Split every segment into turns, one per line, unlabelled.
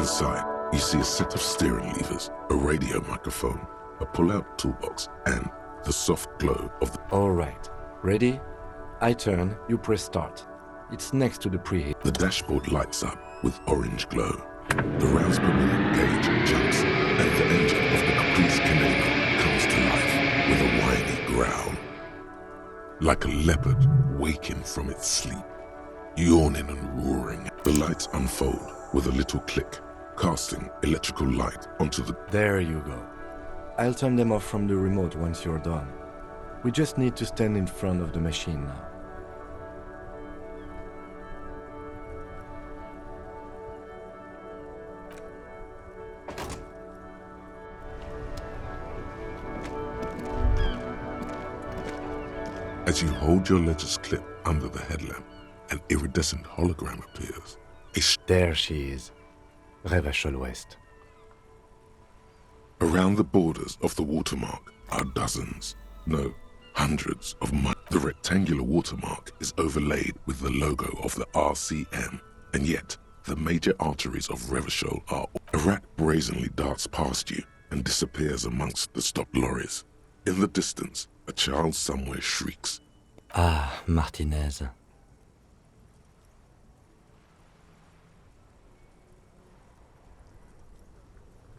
Inside, you see a set of steering levers, a radio microphone, a pull-out toolbox, and the soft glow of the...
All right. Ready? I turn, you press start. It's next to the preheat.
The dashboard lights up with orange glow. The rounds per minute gauge jumps, and the engine of the Caprice Canelo comes to life with a whiny growl. Like a leopard waking from its sleep, yawning and roaring. The lights unfold with a little click, casting electrical light onto the...
There you go. I'll turn them off from the remote once you're done. We just need to stand in front of the machine now.
As you hold your ledger's clip under the headlamp, an iridescent hologram appears.
There she is, Revachol West.
Around the borders of the watermark are dozens, no, hundreds of The rectangular watermark is overlaid with the logo of the RCM, and yet the major arteries of Revachol are... A rat brazenly darts past you and disappears amongst the stopped lorries. In the distance, a child somewhere shrieks.
Ah, Martinez.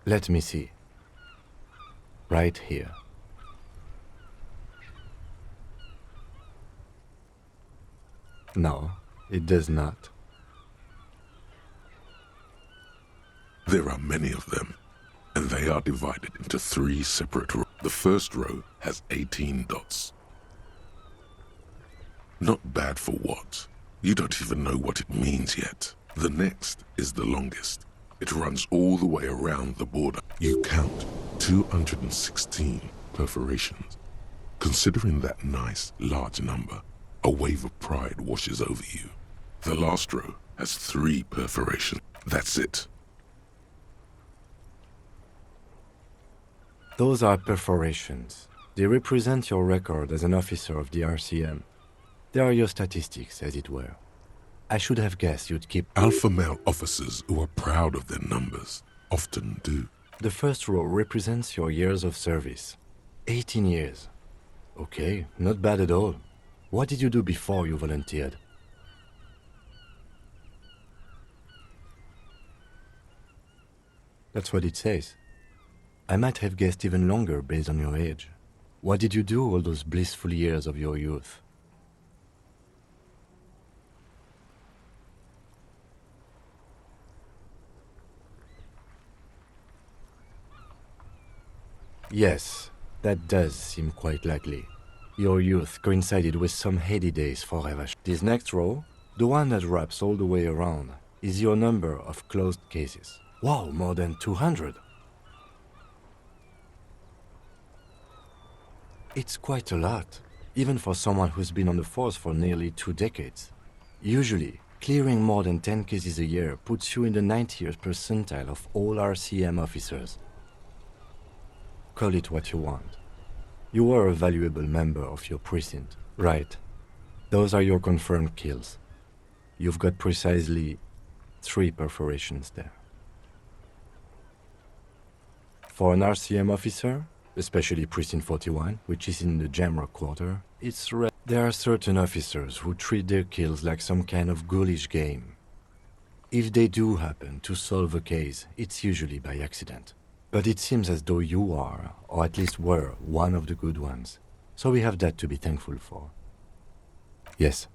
Let me see. Right here. No, it does not.
There are many of them, and they are divided into 3 separate rows. The first row has 18 dots. Not bad for what? You don't even know what it means yet. The next is the longest. It runs all the way around the border. You count 216 perforations. Considering that nice, large number, a wave of pride washes over you. The last row has 3 perforations. That's it.
Those are perforations. They represent your record as an officer of the RCM. They are your statistics, as it were. I should have guessed you'd keep...
Alpha male officers who are proud of their numbers often do.
The first row represents your years of service. 18 years. Okay, not bad at all. What did you do before you volunteered? That's what it says. I might have guessed even longer based on your age. What did you do all those blissful years of your youth? Yes, that does seem quite likely. Your youth coincided with some heady days for Revachol. This next row, the one that wraps all the way around, is your number of closed cases. Wow, more than 200! It's quite a lot, even for someone who's been on the force for nearly 2 decades. Usually, clearing more than 10 cases a year puts you in the 90th percentile of all RCM officers. Call it what you want. You are a valuable member of your precinct, right? Those are your confirmed kills. You've got precisely 3 perforations there. For an RCM officer, especially Precinct 41, which is in the Jamrock quarter, it's rare. There are certain officers who treat their kills like some kind of ghoulish game. If they do happen to solve a case, it's usually by accident. But it seems as though you are, or at least were, one of the good ones. So we have that to be thankful for. Yes.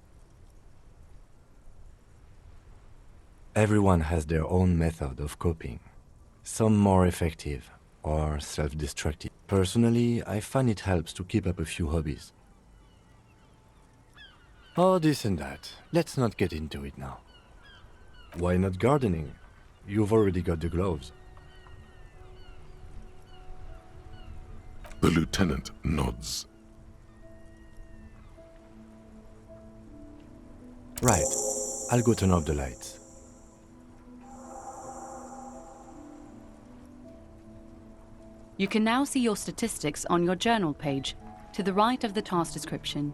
Everyone has their own method of coping. Some more effective, or self-destructive. Personally, I find it helps to keep up a few hobbies. Oh, this and that. Let's not get into it now. Why not gardening? You've already got the gloves.
The lieutenant nods.
Right. I'll go turn off the lights.
You can now see your statistics on your journal page, to the right of the task description.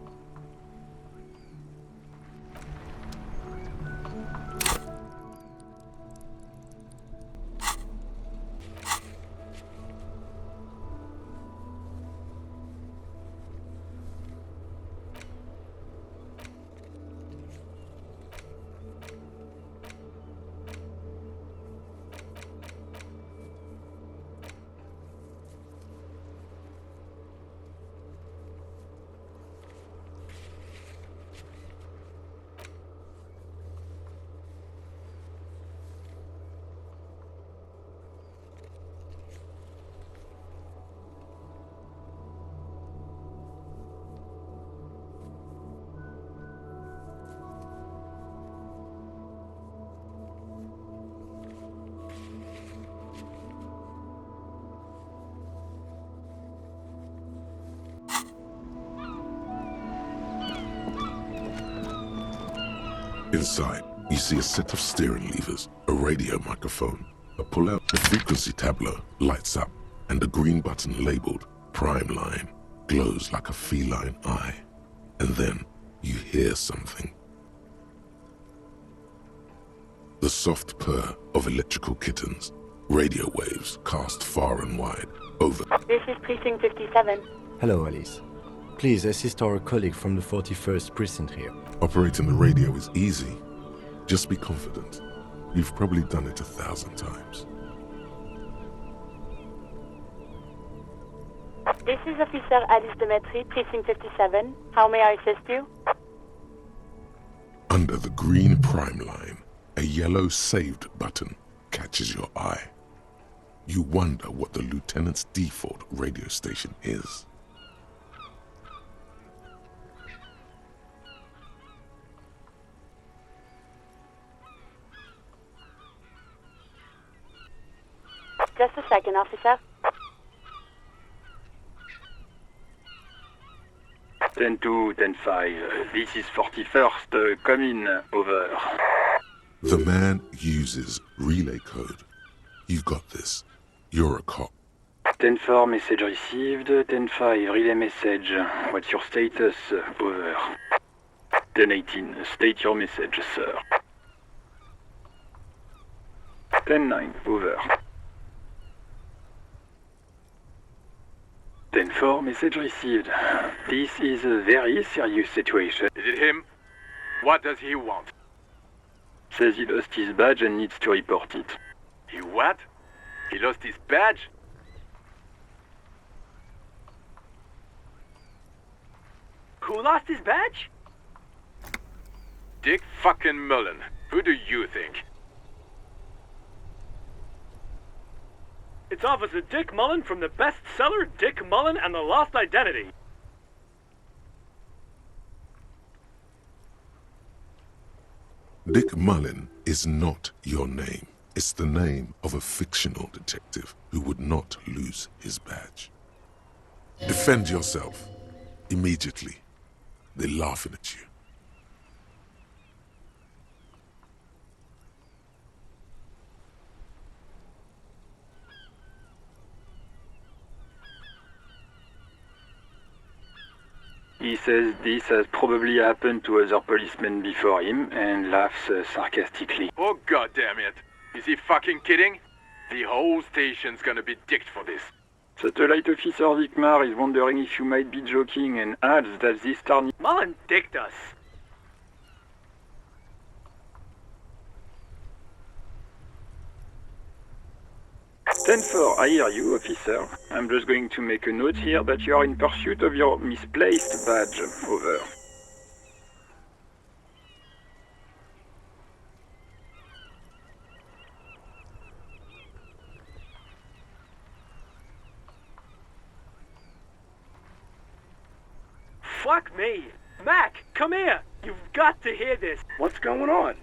Inside, you see a set of steering levers, a radio microphone, a pull-out. The frequency tableau lights up, and the green button labeled Prime Line glows like a feline eye. And then you hear something. The soft purr of electrical kittens, radio waves cast far and wide over.
This is Precinct 57.
Hello, Alice. Please assist our colleague from the 41st precinct here.
Operating the radio is easy. Just be confident. You've probably done it 1,000 times.
This is Officer Alice Demetri, Precinct 57. How may I assist you?
Under the green Prime Line, a yellow saved button catches your eye. You wonder what the lieutenant's default radio station is.
Just a second, officer.
10-2, 10-5. This is 41st. Come in. Over.
The man uses relay code. You've got this. You're a cop.
10-4, message received. 10-5, relay message. What's your status? Over. 10-18, state your message, sir. 10-9, over. 10-4, message received. This is a very serious situation.
Is it him? What does he want?
Says he lost his badge and needs to report it.
He what? He lost his badge?
Who lost his badge?
Dick fucking Mullen. Who do you think?
It's Officer Dick Mullen from the bestseller Dick Mullen and the Lost Identity.
Dick Mullen is not your name. It's the name of a fictional detective who would not lose his badge. Defend yourself. Immediately. They're laughing at you.
He says this has probably happened to other policemen before him and laughs sarcastically.
Oh god damn it. Is he fucking kidding? The whole station's gonna be dicked for this.
Satellite Officer Vikmar is wondering if you might be joking and adds that this star...
Mullen dicked us.
"10-4, I hear you, officer. I'm just going to make a note here that you are in pursuit of your misplaced badge. Over."
Fuck me. Mac, come here. You've got to hear this.
What's going on?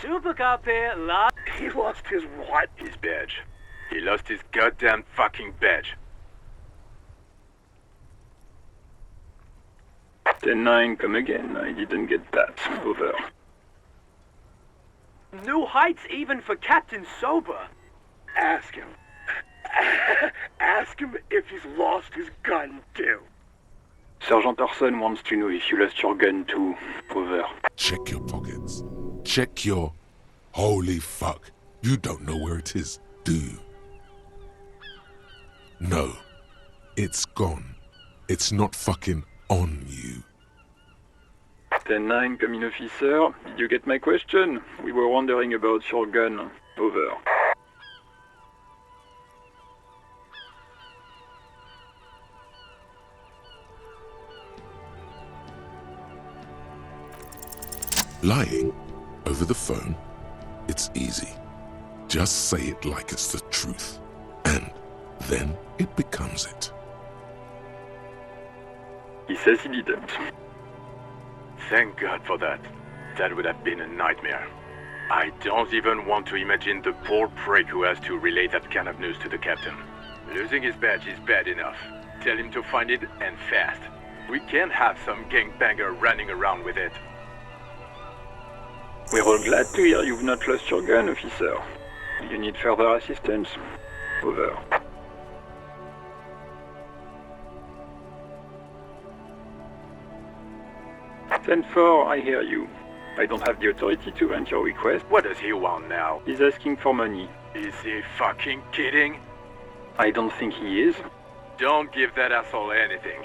Super Cop here lost...
He lost his what? His badge. He lost his goddamn fucking badge.
10-9, come again. I didn't get that. Over.
New heights even for Captain Sober.
Ask him. Ask him if he's lost his gun too.
Sergeant Orson wants to know if you lost your gun too. Over.
Check your pockets. Check your... Holy fuck. You don't know where it is, do you? No. It's gone. It's not fucking on you.
10-9, come in, officer. Did you get my question? We were wondering about your gun. Over.
Lying over the phone, it's easy. Just say it like it's the truth, and then it becomes it.
He says he didn't.
Thank God for that. That would have been a nightmare. I don't even want to imagine the poor prick who has to relay that kind of news to the captain. Losing his badge is bad enough. Tell him to find it, and fast. We can't have some gangbanger running around with it.
We're all glad to hear you've not lost your gun, officer. You need further assistance? Over. 10-4, I hear you. I don't have the authority to grant your request.
What does he want now?
He's asking for money.
Is he fucking kidding?
I don't think he is.
Don't give that asshole anything.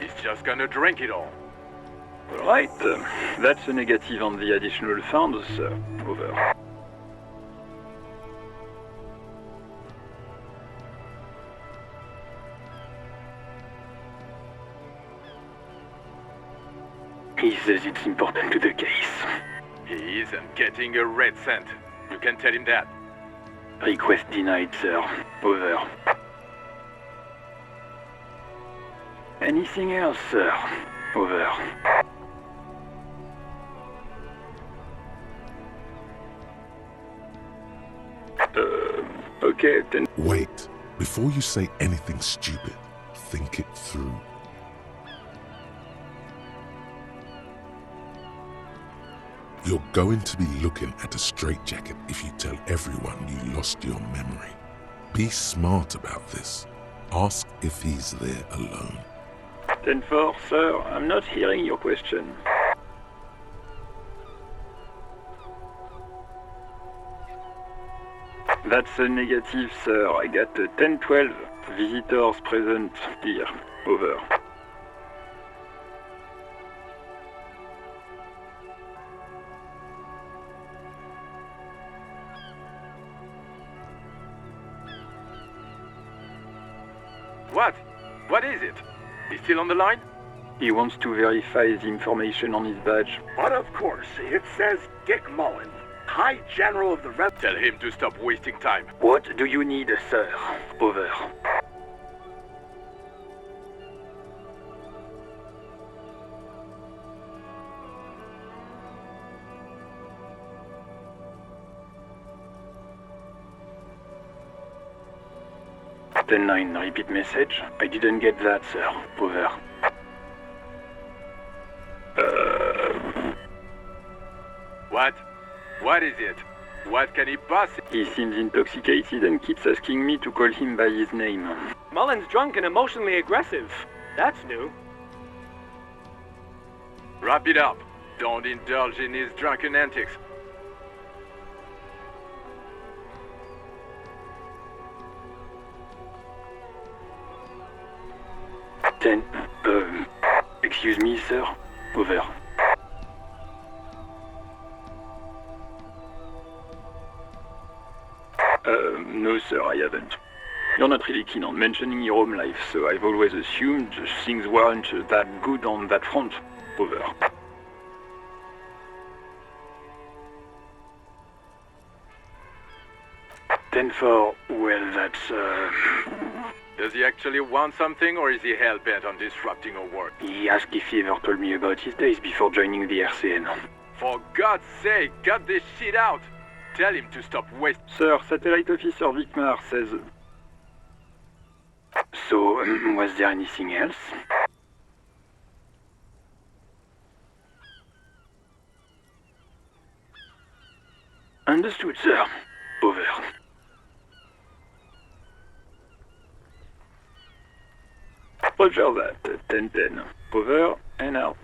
He's just gonna drink it all.
Alright, that's a negative on the additional funds, sir. Over. He says it's important to the case.
He isn't getting a red cent. You can tell him that.
Request denied, sir. Over. Anything else, sir? Over. Okay, then.
Wait. Before you say anything stupid, think it through. You're going to be looking at a straitjacket if you tell everyone you lost your memory. Be smart about this. Ask if he's there alone.
10-4, sir. I'm not hearing your question. That's a negative, sir. I got 10-12 visitors present here. Over.
What? What is it? He's still on the line?
He wants to verify the information on his badge.
But of course, it says Dick Mullen, High General of the Red...
Tell him to stop wasting time.
What do you need, sir? Over. Ten 9, repeat message. I didn't get that, sir. Over.
What? What is it? What can he possibly...
He seems intoxicated and keeps asking me to call him by his name.
Mullen's drunk and emotionally aggressive. That's new.
Wrap it up. Don't indulge in his drunken antics.
Ten. Excuse me, sir. Over. No, sir, I haven't. You're not really keen on mentioning your home life, so I've always assumed things weren't that good on that front. Over. Ten 4. Well, that's,
Does he actually want something, or is he hell-bent on disrupting our work?
He asked if he ever told me about his days before joining the RCN.
For God's sake, cut this shit out! Tell him to stop wasting...
Sir, Satellite Officer Vicmar says... So, was there anything else? Understood, sir. Over. Roger that. 10-10. Over and out.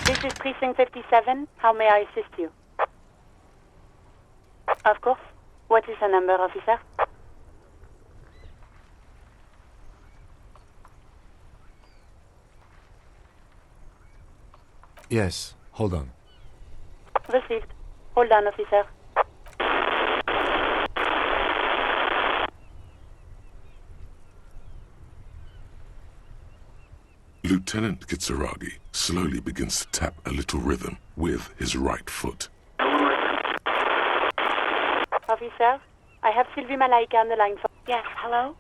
This is Precinct 57. How may I assist you? Of course. What is the number, officer?
Yes, hold on.
Received. Hold on, officer.
Lieutenant Kitsuragi slowly begins to tap a little rhythm with his right foot.
Officer, I have Sylvie Malaika on the line for... Yes, hello?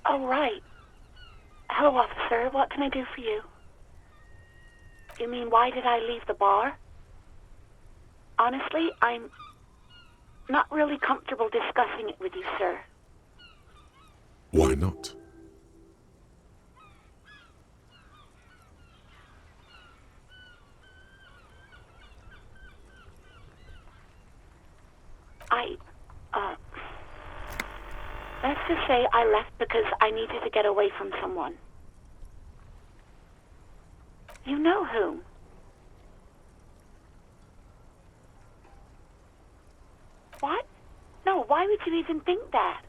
Oh, right. Hello, officer. What can I do for you? You mean, why did I leave the bar? Honestly, I'm not really comfortable discussing it with you, sir.
Why not?
Let's just say I left because I needed to get away from someone. You know whom? What? No, why would you even think that?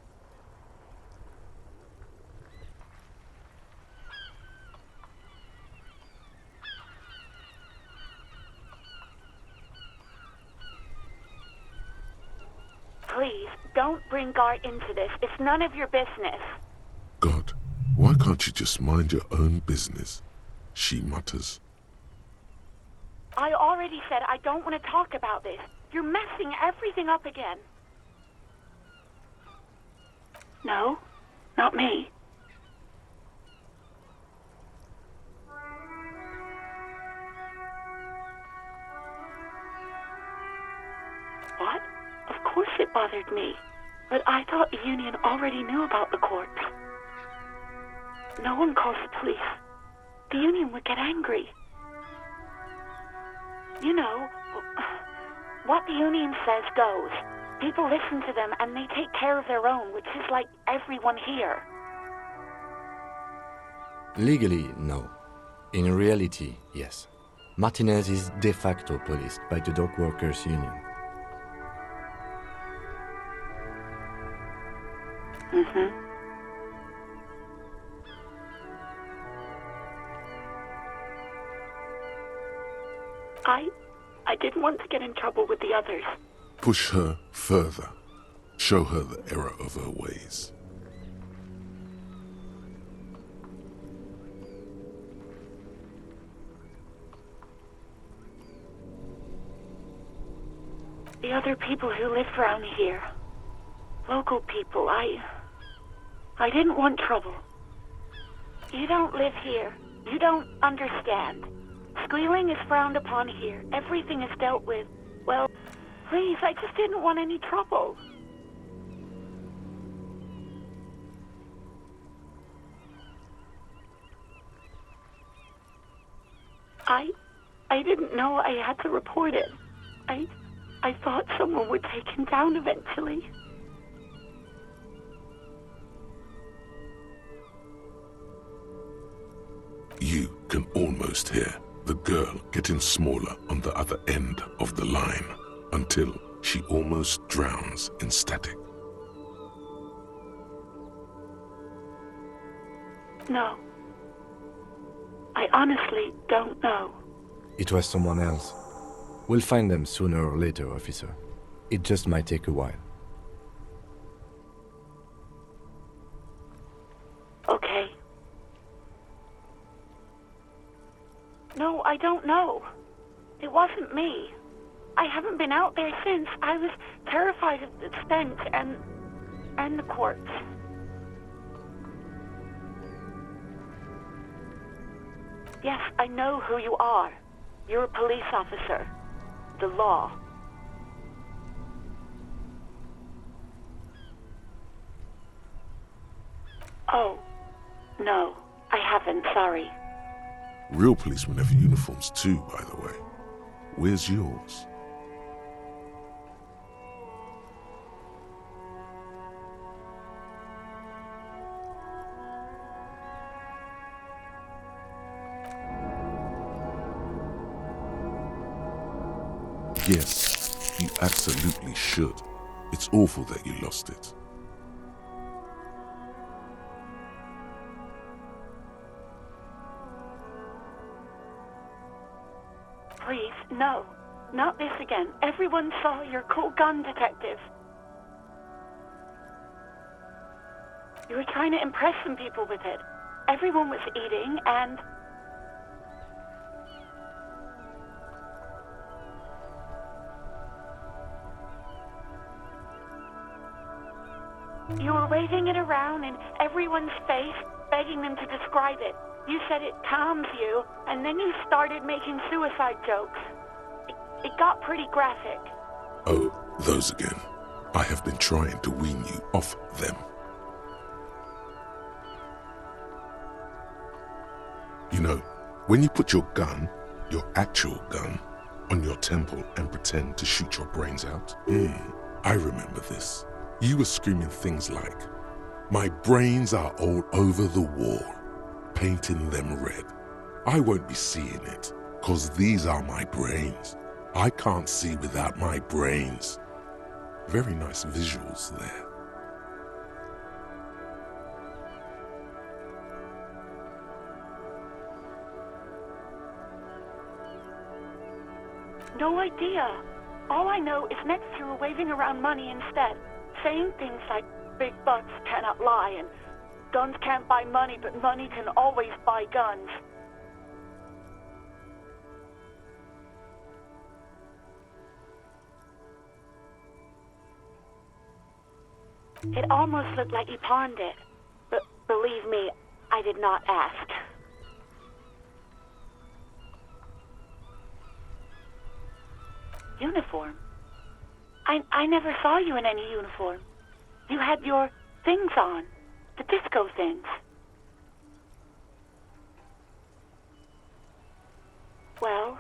Please, don't bring Gar into this. It's none of your business.
God, why can't you just mind your own business? She mutters.
I already said I don't want to talk about this. You're messing everything up again. No, not me. What? Of course it bothered me. But I thought the Union already knew about the corpse. No one calls the police. The Union would get angry. You know, what the Union says goes. People listen to them and they take care of their own, which is like everyone here.
Legally, no. In reality, yes. Martinez is de facto policed by the Dock Workers Union.
Mm-hmm. I didn't want to get in trouble with the others.
Push her further. Show her the error of her ways.
The other people who live around here. Local people, I didn't want trouble. You don't live here. You don't understand. Squealing is frowned upon here. Everything is dealt with. Well, please, I just didn't want any trouble. I didn't know I had to report it. I thought someone would take him down eventually.
You can almost hear the girl getting smaller on the other end of the line until she almost drowns in static.
No. I honestly don't know.
It was someone else. We'll find them sooner or later, officer. It just might take a while.
Okay. No, I don't know. It wasn't me. I haven't been out there since. I was terrified of the stench and the corpse. Yes, I know who you are. You're a police officer. The law. Oh, no, I haven't, sorry.
Real policemen have uniforms too, by the way. Where's yours? Yes, you absolutely should. It's awful that you lost it.
Please, no. Not this again. Everyone saw your cool gun, detective. You were trying to impress some people with it. Everyone was eating, and... you were waving it around in everyone's face, begging them to describe it. You said it calms you, and then you started making suicide jokes. It got pretty graphic.
Oh, those again. I have been trying to wean you off them. You know, when you put your gun, your actual gun, on your temple and pretend to shoot your brains out? I remember this. You were screaming things like, "My brains are all over the wall," painting them red. I won't be seeing it, 'cause these are my brains. I can't see without my brains. Very nice visuals there.
No idea. All I know is next you were waving around money instead, saying things like big bucks cannot lie and guns can't buy money, but money can always buy guns. It almost looked like you pawned it, but believe me, I did not ask. Uniform? I never saw you in any uniform. You had your things on, the disco things. Well,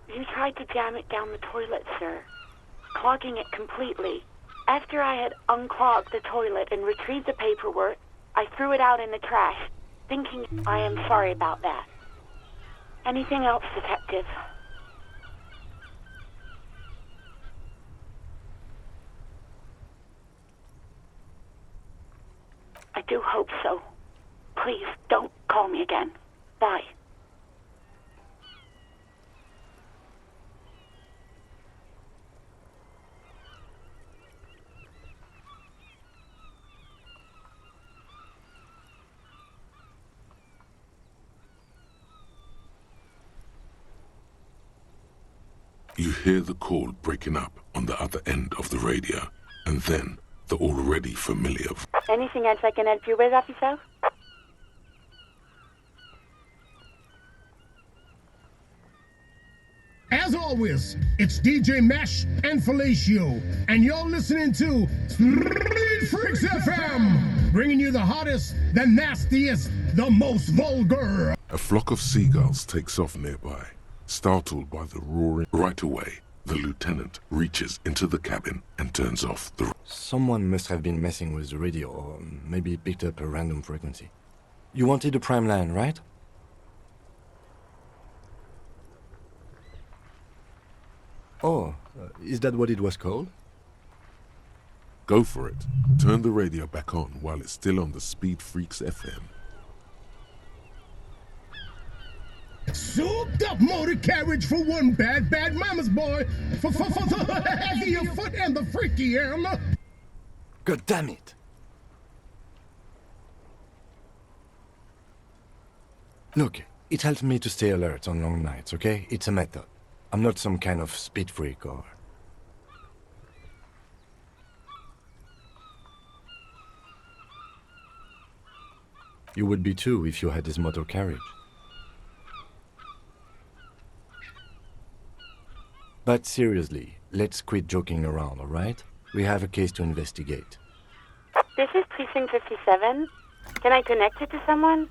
you tried to jam it down the toilet, sir, clogging it completely. After I had unclogged the toilet and retrieved the paperwork, I threw it out in the trash, thinking I am sorry about that. Anything else, Detective? I do hope so. Please, don't call me again. Bye.
You hear the call breaking up on the other end of the radio, and then the already familiar
Anything else I can help you with, officer?
As always, it's DJ Mesh and Felicio, and you're listening to Street Freaks FM, bringing you the hottest, the nastiest, the most vulgar.
A flock of seagulls takes off nearby. Startled by the roaring, right away, the lieutenant reaches into the cabin and turns off the...
Someone must have been messing with the radio, or maybe picked up a random frequency. You wanted a prime line, right? Oh, is that what it was called?
Go for it. Turn the radio back on while it's still on the Speed Freaks FM.
Souped up motor carriage for one bad mama's boy. For the heavier foot and the freaky arm.
God damn it! Look, it helps me to stay alert on long nights, okay? It's a method. I'm not some kind of speed freak or... You would be too if you had this motor carriage. But seriously, let's quit joking around, alright? We have a case to investigate.
This is Precinct 57. Can I connect you to someone?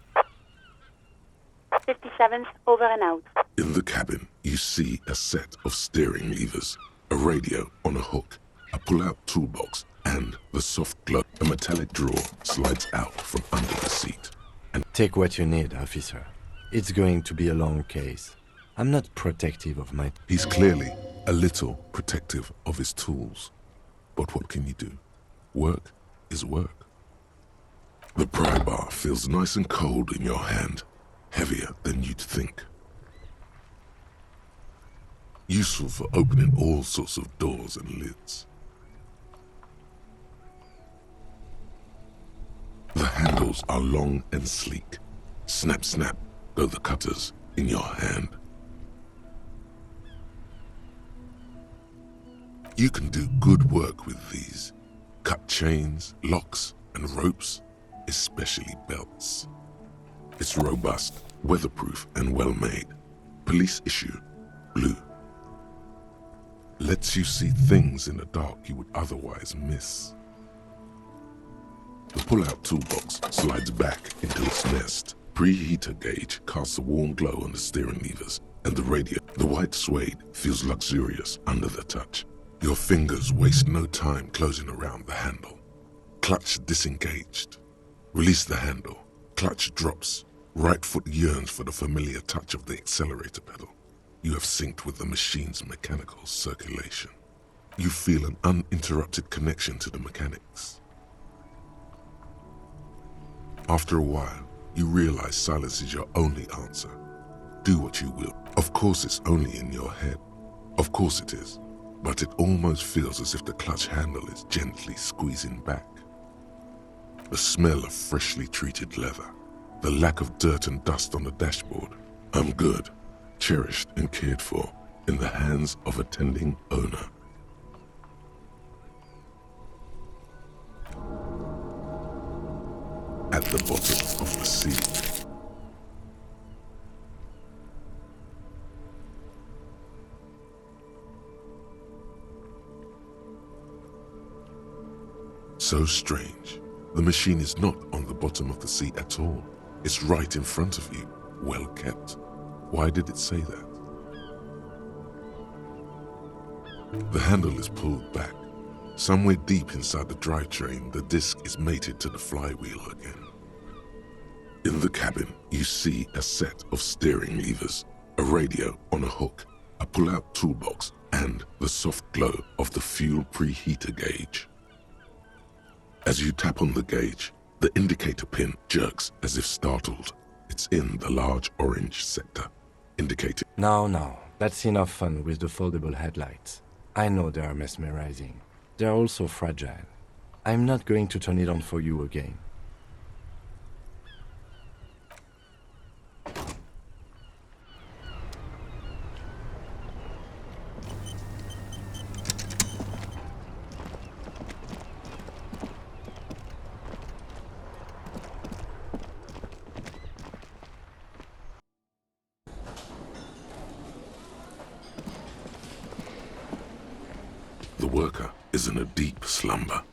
57's over and out.
In the cabin, you see a set of steering levers, a radio on a hook, a pull-out toolbox, and the soft glow. A metallic drawer slides out from under the seat. And
take what you need, officer. It's going to be a long case. I'm not protective of my...
He's clearly a little protective of his tools. But what can you do? Work is work. The pry bar feels nice and cold in your hand, heavier than you'd think. Useful for opening all sorts of doors and lids. The handles are long and sleek. Snap, snap, go the cutters in your hand. You can do good work with these. Cut chains, locks, and ropes. especially belts. It's robust, weatherproof, and well-made. Police issue, blue. Lets you see things in the dark you would otherwise miss. The pull-out toolbox slides back into its nest. Preheater gauge casts a warm glow on the steering levers, and the radio, the white suede, feels luxurious under the touch. Your fingers waste no time closing around the handle. Clutch disengaged. Release the handle. Clutch drops. Right foot yearns for the familiar touch of the accelerator pedal. You have synced with the machine's mechanical circulation. You feel an uninterrupted connection to the mechanics. After a while, you realize silence is your only answer. Do what you will. Of course it's only in your head. Of course it is. But it almost feels as if the clutch handle is gently squeezing back. The smell of freshly treated leather. The lack of dirt and dust on the dashboard. I'm good, cherished and cared for, in the hands of a tending owner. At the bottom of the sea. So strange. The machine is not on the bottom of the sea at all. It's right in front of you, well kept. Why did it say that? The handle is pulled back. Somewhere deep inside the drivetrain, the disc is mated to the flywheel again. In the cabin, you see a set of steering levers, a radio on a hook, a pull-out toolbox, and the soft glow of the fuel preheater gauge. As you tap on the gauge, the indicator pin jerks as if startled. It's in the large orange sector, indicating...
Now, that's enough fun with the foldable headlights. I know they are mesmerizing. They're also fragile. I'm not going to turn it on for you again.
The worker is in a deep slumber.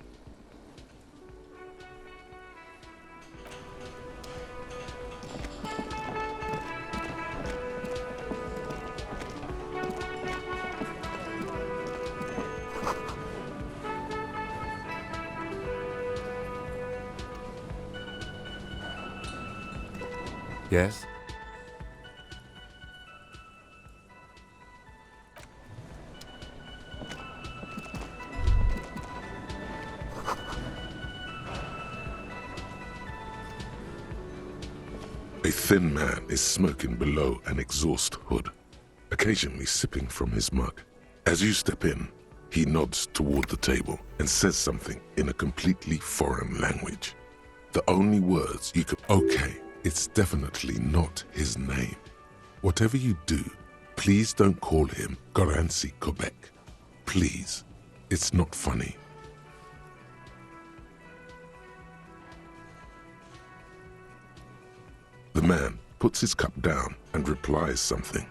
Yes?
A thin man is smoking below an exhaust hood, occasionally sipping from his mug. As you step in, he nods toward the table and says something in a completely foreign language. The only words you could... Okay, it's definitely not his name. Whatever you do, please don't call him Goranci Quebec. Please, it's not funny. The man puts his cup down and replies something,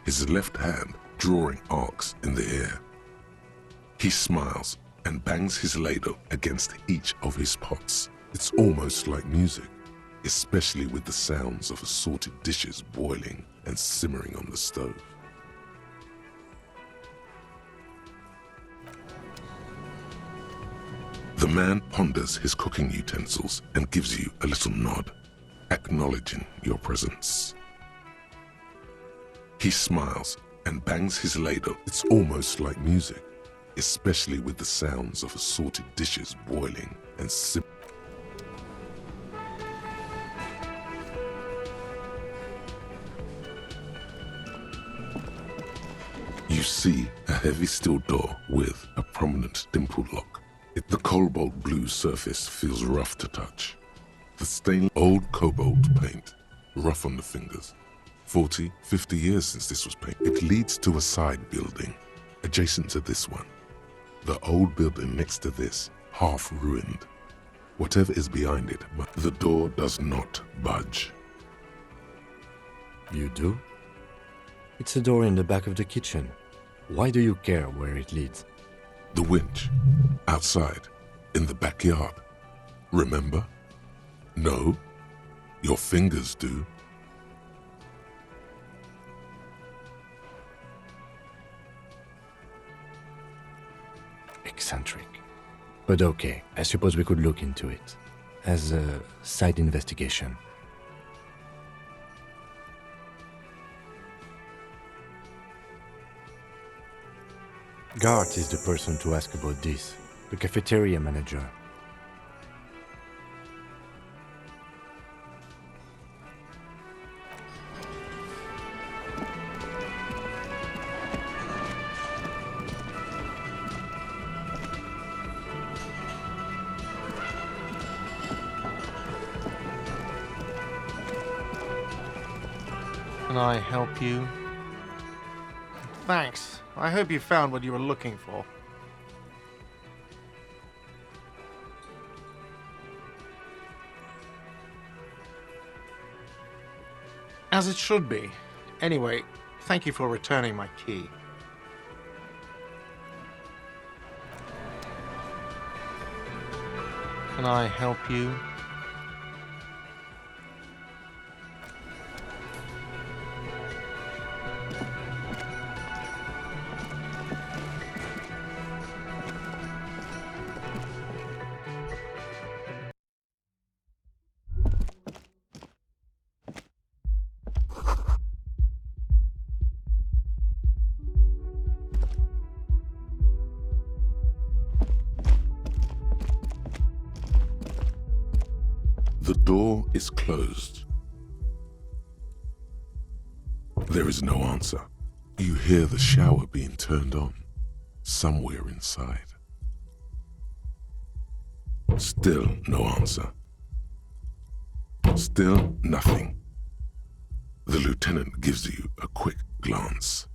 his left hand drawing arcs in the air. He smiles and bangs his ladle against each of his pots. It's almost like music, especially with the sounds of assorted dishes boiling and simmering on the stove. The man ponders his cooking utensils and gives you a little nod, acknowledging your presence. He smiles and bangs his ladle. It's almost like music, especially with the sounds of assorted dishes boiling and simmering. You see a heavy steel door with a prominent dimple lock. The cobalt blue surface feels rough to touch. The stained old cobalt paint, rough on the fingers. 40, 50 years since this was painted. It leads to a side building, adjacent to this one. The old building next to this, half ruined. Whatever is behind it, but the door does not budge.
You do? It's a door in the back of the kitchen. Why do you care where it leads?
The winch. Outside. In the backyard. Remember? No? Your fingers do.
Eccentric. But okay, I suppose we could look into it. As a side investigation. Gart is the person to ask about this. The cafeteria manager.
Can I help you? Thanks. I hope you found what you were looking for. As it should be. Anyway, thank you for returning my key. Can I help you?
The door is closed. There is no answer. You hear the shower being turned on, somewhere inside. Still no answer. Still nothing. The lieutenant gives you a quick glance.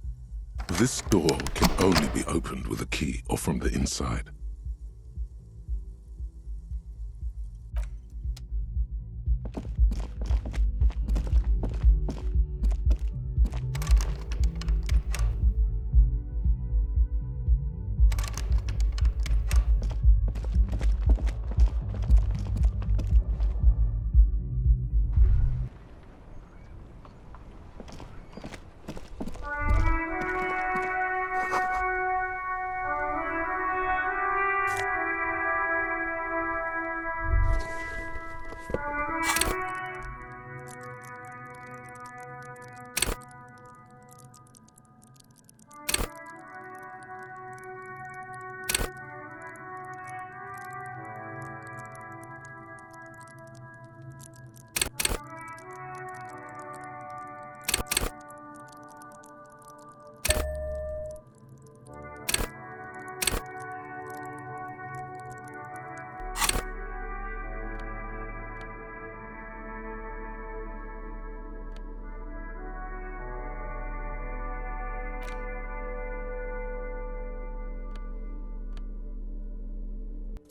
This door can only be opened with a key or from the inside.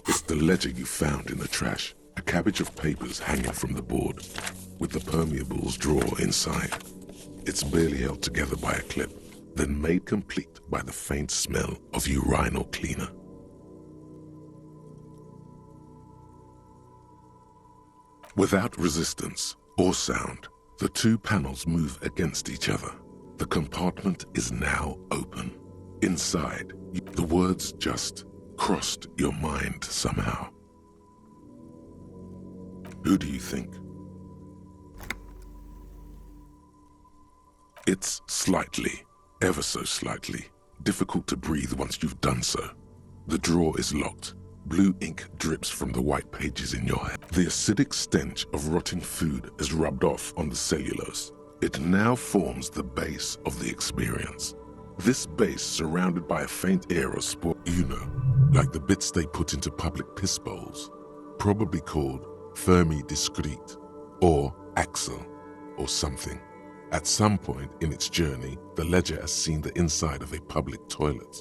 It's the ledger you found in the trash. A cabbage of papers hanging from the board, with the permeables drawer inside. It's barely held together by a clip, then made complete by the faint smell of urinal cleaner. Without resistance or sound, the two panels move against each other. The compartment is now open. Inside, the words just crossed your mind somehow. Who do you think? It's slightly, ever so slightly, difficult to breathe once you've done so. The drawer is locked. Blue ink drips from the white pages in your hand. The acidic stench of rotting food is rubbed off on the cellulose. It now forms the base of the experience. This base, surrounded by a faint air of sport, like the bits they put into public piss bowls, probably called Fermi Discrete, or Axel, or something. At some point in its journey, the ledger has seen the inside of a public toilet.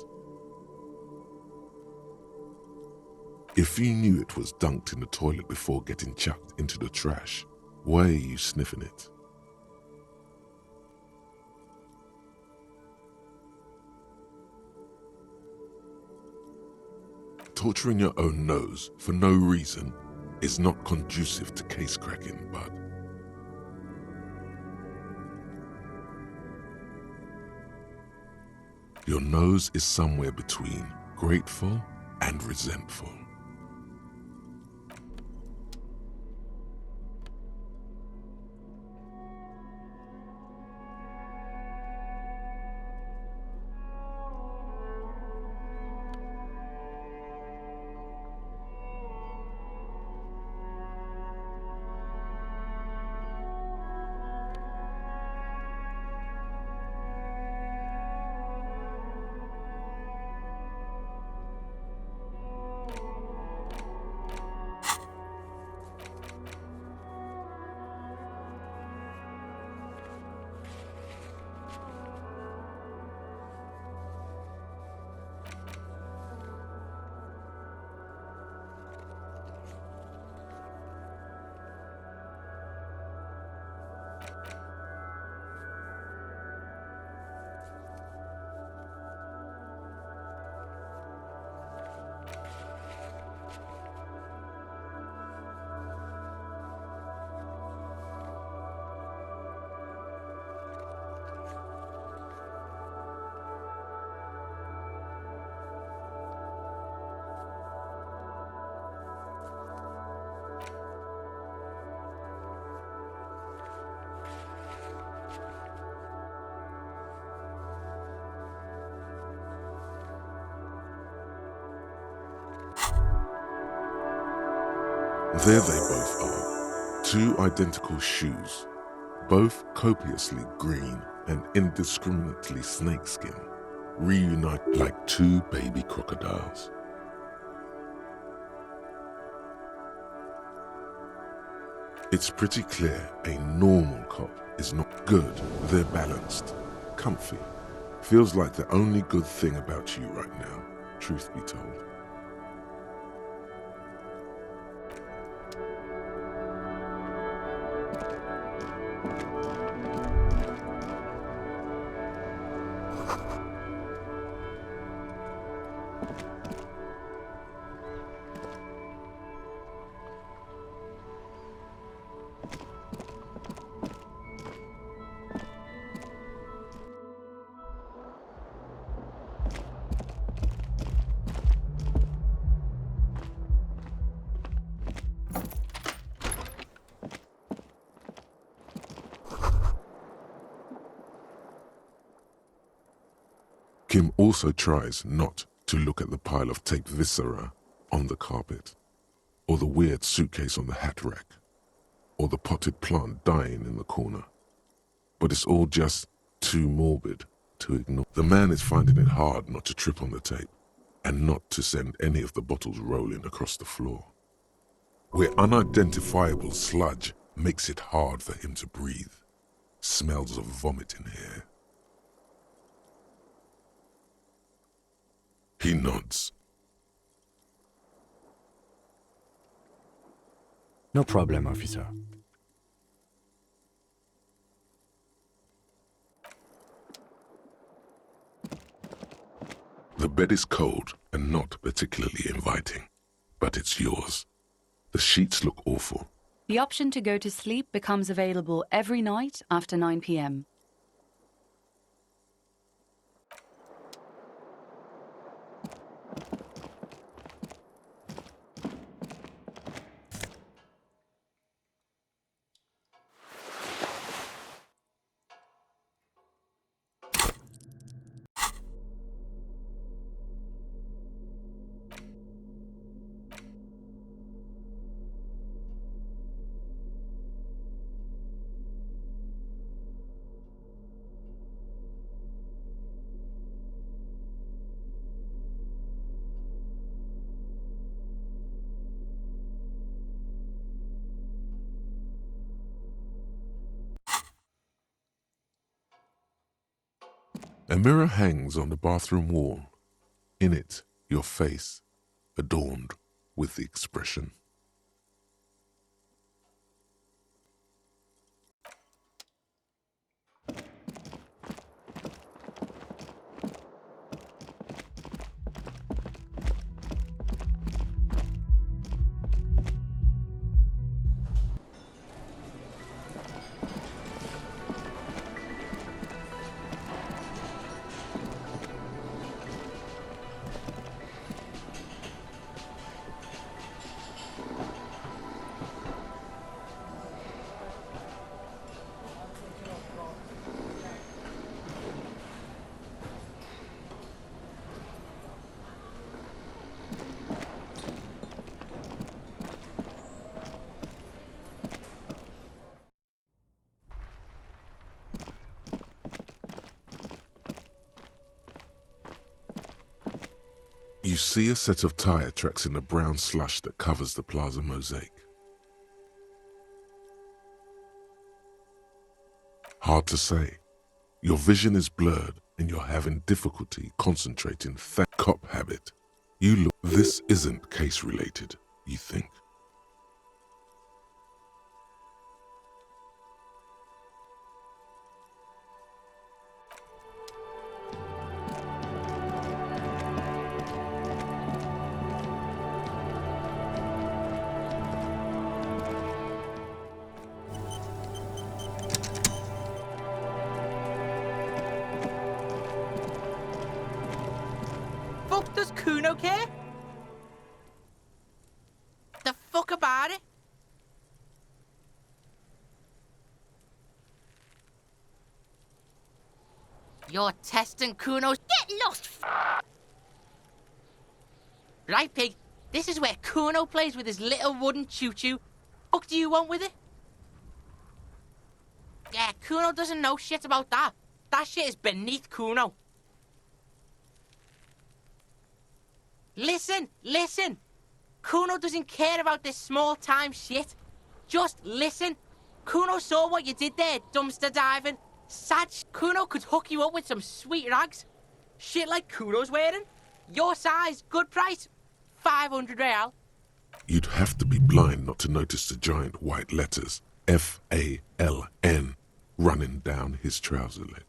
If you knew it was dunked in the toilet before getting chucked into the trash, why are you sniffing it? Torturing your own nose for no reason is not conducive to case cracking, bud. Your nose is somewhere between grateful and resentful. There they both are, two identical shoes, both copiously green and indiscriminately snakeskin, reunite like two baby crocodiles. It's pretty clear a normal cop is not good. They're balanced, comfy. Feels like the only good thing about you right now, truth be told. Kim also tries not to look at the pile of taped viscera on the carpet, or the weird suitcase on the hat rack, or the potted plant dying in the corner. But it's all just too morbid to ignore. The man is finding it hard not to trip on the tape, and not to send any of the bottles rolling across the floor, where unidentifiable sludge makes it hard for him to breathe. Smells of vomit in here. He nods.
No problem, officer.
The bed is cold and not particularly inviting, but it's yours. The sheets look awful.
The option to go to sleep becomes available every night after 9 p.m.
A mirror hangs on the bathroom wall. In it, your face, adorned with the expression. You see a set of tire tracks in the brown slush that covers the plaza mosaic. Hard to say. Your vision is blurred and you're having difficulty concentrating. Cop habit. You look. This isn't case related, you think.
Fuck does Kuno care? The fuck about it? You're testing Kuno's—
Get lost!
Right, Pig. This is where Kuno plays with his little wooden choo-choo. Fuck do you want with it? Yeah, Kuno doesn't know shit about that. That shit is beneath Kuno. Listen, listen. Kuno doesn't care about this small-time shit. Just listen. Kuno saw what you did there, dumpster diving. Sad Kuno could hook you up with some sweet rags. Shit like Kuno's wearing. Your size, good price. 500 real.
You'd have to be blind not to notice the giant white letters F-A-L-N running down his trouser leg.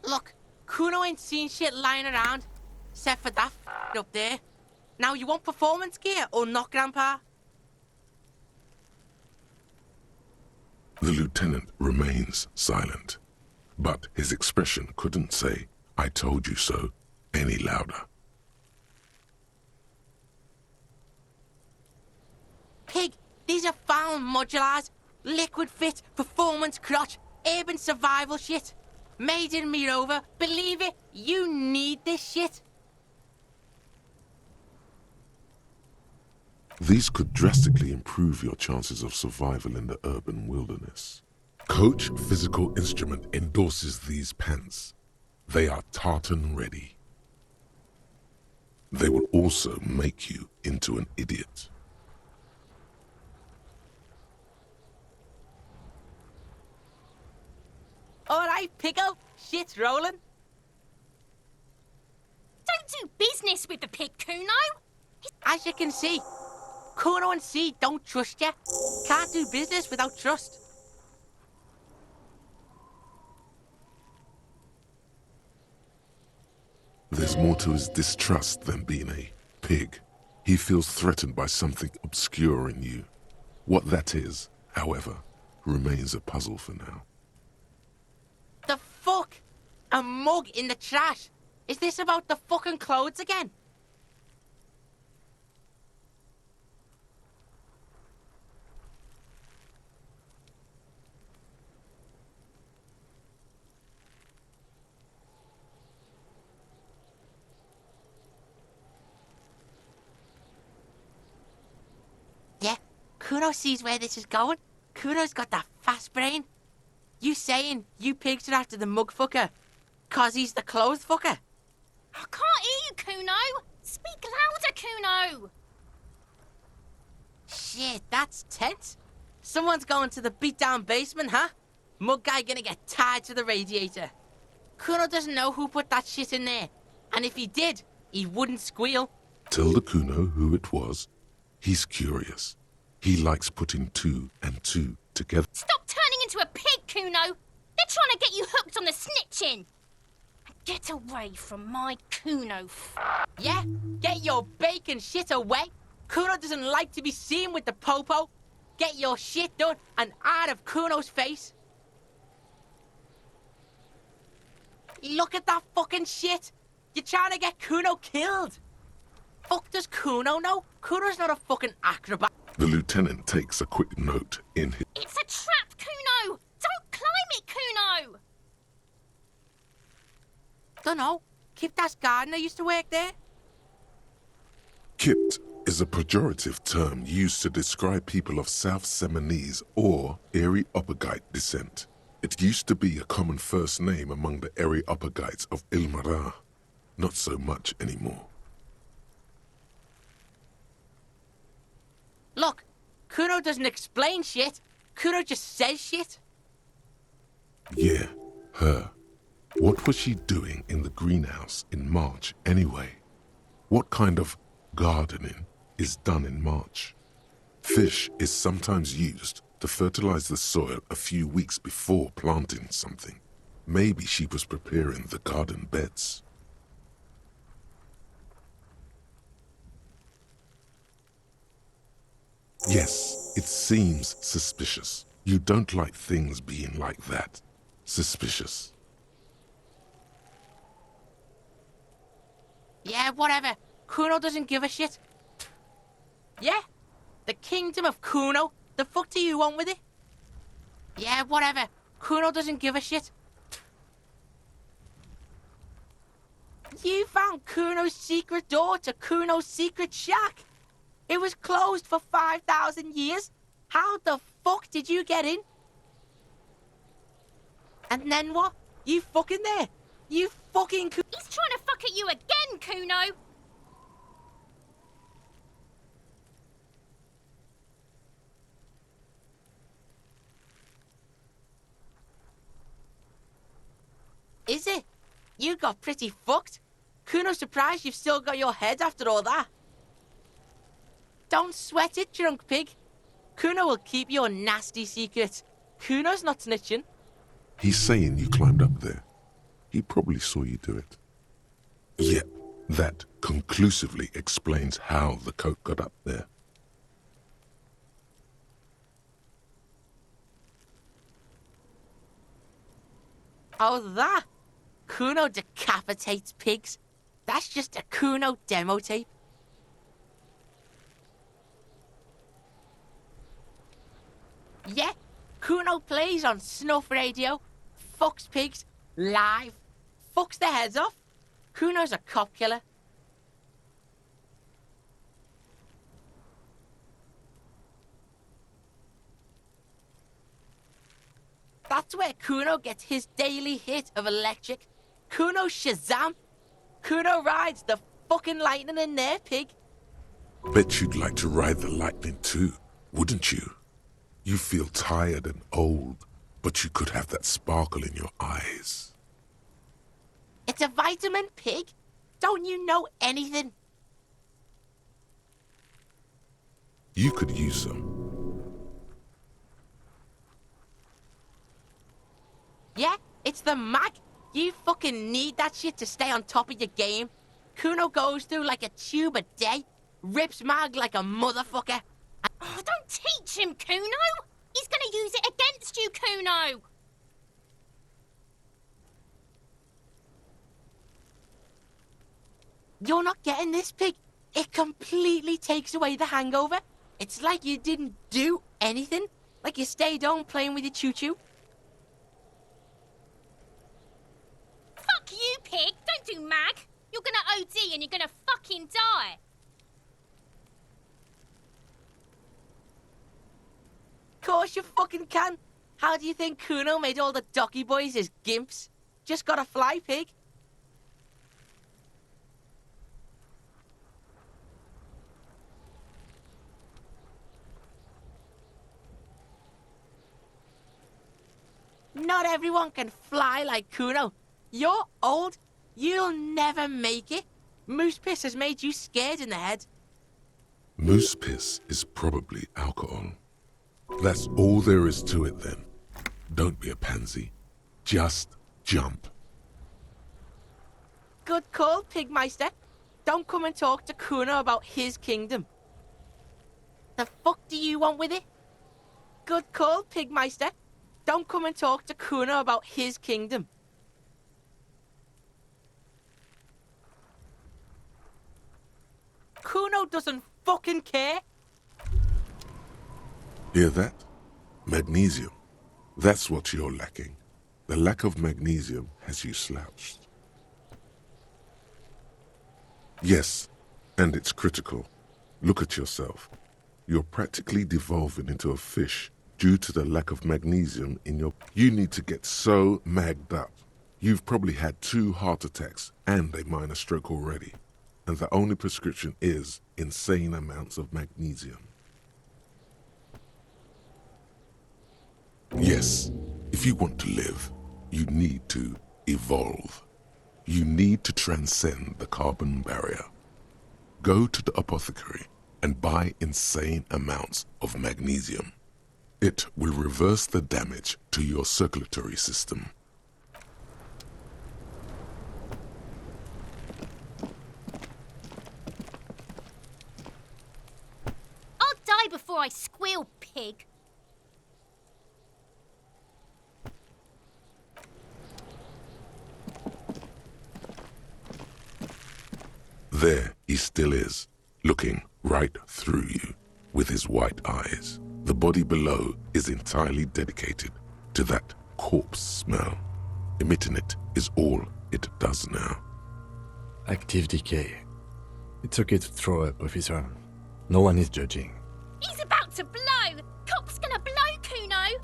Look, Kuno ain't seen shit lying around, except for that up there. Now, you want performance gear or not, Grandpa?
The lieutenant remains silent, but his expression couldn't say, "I told you so," any louder.
Pig, these are found modulars. Liquid fit, performance crotch, urban survival shit. Made in Mirova. Believe it, you need this shit.
These could drastically improve your chances of survival in the urban wilderness. Coach Physical Instrument endorses these pants. They are tartan ready. They will also make you into an idiot.
Alright, Pickle. Shit's rolling.
Don't do business with the pig, Kuno.
As you can see, Kuno and C don't trust you. Can't do business without trust.
There's more to his distrust than being a pig. He feels threatened by something obscure in you. What that is, however, remains a puzzle for now.
The fuck? A mug in the trash? Is this about the fucking clothes again? Yeah, Kuno sees where this is going. Kuno's got that fast brain. You saying you pigs are after the mug fucker? 'Cause he's the clothes fucker?
I can't hear you, Kuno. Speak louder, Kuno.
Shit, that's tense. Someone's going to the beat-down basement, huh? mug guy gonna get tied to the radiator. Kuno doesn't know who put that shit in there. And if he did, he wouldn't squeal.
Tell the Kuno who it was. He's curious. He likes putting two and two together.
Stop turning into a pig, Kuno! They're trying to get you hooked on the snitching! Get away from my Kuno.
Yeah? Get your bacon shit away! Kuno doesn't like to be seen with the popo. Get your shit done and out of Kuno's face. Look at that fucking shit! You're trying to get Kuno killed! Fuck does Kuno know? Kuno's not a fucking acrobat.
The lieutenant takes a quick note in his...
It's a trap, Kuno! Don't climb it, Kuno!
Dunno. Kiptas gardener used to work there.
Kit is a pejorative term used to describe people of South Seminese or Areopagite descent. It used to be a common first name among the Areopagites of Ilmara. Not so much anymore.
Look, Kuno doesn't explain shit. Kuno just says shit.
Yeah, her. What was she doing in the greenhouse in March anyway? What kind of gardening is done in March? Fish is sometimes used to fertilize the soil a few weeks before planting something. Maybe she was preparing the garden beds. Yes, it seems suspicious. You don't like things being like that. Suspicious.
Yeah, whatever. Kuno doesn't give a shit. Yeah? The kingdom of Kuno? The fuck do you want with it? Yeah, whatever. Kuno doesn't give a shit. You found Kuno's secret door to Kuno's secret shack. It was closed for 5,000 years. How the fuck did you get in? And then what? You fucking there? You fucking...
He's trying to fuck at you again, Kuno!
Is it? You got pretty fucked. Kuno's surprised you've still got your head after all that. Don't sweat it, drunk pig. Kuno will keep your nasty secret. Kuno's not snitching.
He's saying you climbed up there. He probably saw you do it. Yep, that conclusively explains how the coat got up there.
Oh, that? Kuno decapitates pigs. That's just a Kuno demo tape. Yeah, Kuno plays on snuff radio, fucks pigs, live, fucks their heads off. Kuno's a cop killer. That's where Kuno gets his daily hit of electric. Kuno Shazam. Kuno rides the fucking lightning in there, pig.
Bet you'd like to ride the lightning too, wouldn't you? You feel tired and old, but you could have that sparkle in your eyes.
It's a vitamin, pig. Don't you know anything?
You could use some.
Yeah, it's the mag. You fucking need that shit to stay on top of your game. Kuno goes through like a tube a day, rips mag like a motherfucker.
Oh, don't teach him, Kuno! He's gonna use it against you, Kuno!
You're not getting this, pig. It completely takes away the hangover. It's like you didn't do anything. Like you stayed home playing with your choo-choo.
Fuck you, pig! Don't do mag! You're gonna OD and you're gonna fucking die!
Course you fucking can. How do you think Kuno made all the docky boys his gimps? Just gotta fly, pig. Not everyone can fly like Kuno. You're old. You'll never make it. Moose piss has made you scared in the head.
Moose piss is probably alcohol. That's all there is to it then. Don't be a pansy. Just jump.
Good call, Pigmeister. Don't come and talk to Kuno about his kingdom. The fuck do you want with it? Good call, Pigmeister. Don't come and talk to Kuno about his kingdom. Kuno doesn't fucking care.
Hear that? Magnesium. That's what you're lacking. The lack of magnesium has you slouched. Yes, and it's critical. Look at yourself. You're practically devolving into a fish due to the lack of magnesium in your... You need to get so magged up. You've probably had 2 heart attacks and a minor stroke already. And the only prescription is insane amounts of magnesium. Yes, if you want to live, you need to evolve. You need to transcend the carbon barrier. Go to the apothecary and buy insane amounts of magnesium. It will reverse the damage to your circulatory system.
I'll die before I squeal, pig.
There he still is, looking right through you with his white eyes. The body below is entirely dedicated to that corpse smell. Emitting it is all it does now.
Active decay. It's okay to throw up, officer. No one is judging.
He's about to blow! Cop's gonna blow, Kuno!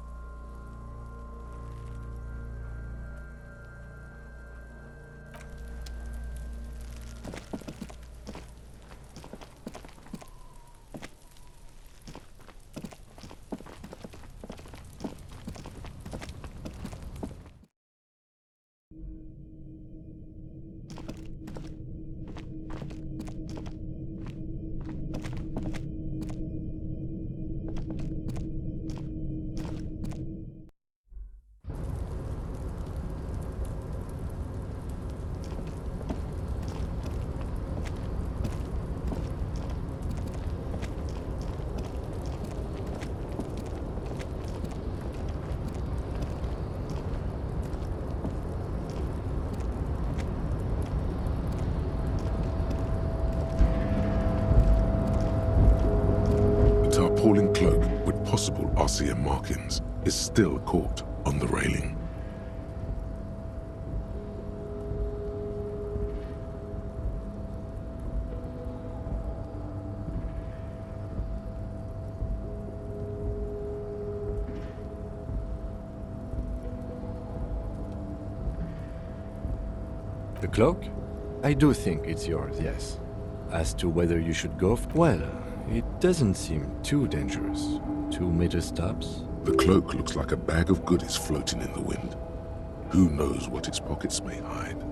Tarpaulin cloak with possible RCM markings is still caught on the railing.
The cloak? I do think it's yours, yes. As to whether you should go, well, it doesn't seem too dangerous. 2 meter stops.
The cloak looks like a bag of goodies floating in the wind. Who knows what its pockets may hide?